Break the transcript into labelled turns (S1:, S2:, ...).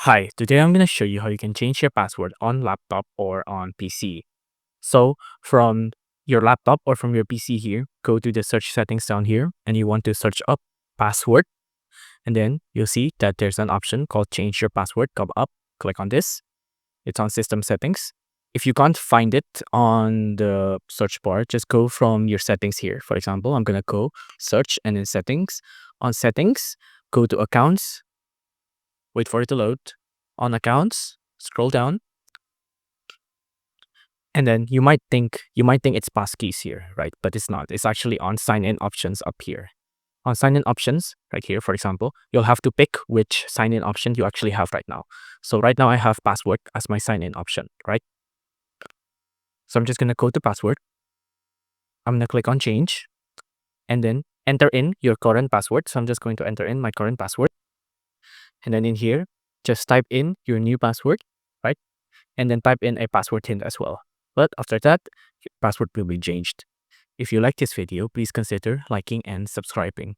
S1: Hi, today I'm going to show you how you can change your password on laptop or on PC. So from your laptop or from your PC here, go to the search settings down here and you want to search up password. And then you'll see that there's an option called change your password. Come up, click on this. It's on system settings. If you can't find it on the search bar, just go from your settings here. For example, I'm going to go search and then settings. On settings, go to accounts. Wait for it to load. On accounts, scroll down, and then you might think it's passkeys here, right? But it's not. It's actually on sign-in options up here. On sign-in options, right here, for example, you'll have to pick which sign-in option you actually have right now. So right now I have password as my sign-in option, right? So I'm just gonna go to password. I'm gonna click on change, and then enter in your current password. So I'm just going to enter in my current password, and then in here, just type in your new password, right? And then type in a password hint as well. But after that, your password will be changed. If you like this video, please consider liking and subscribing.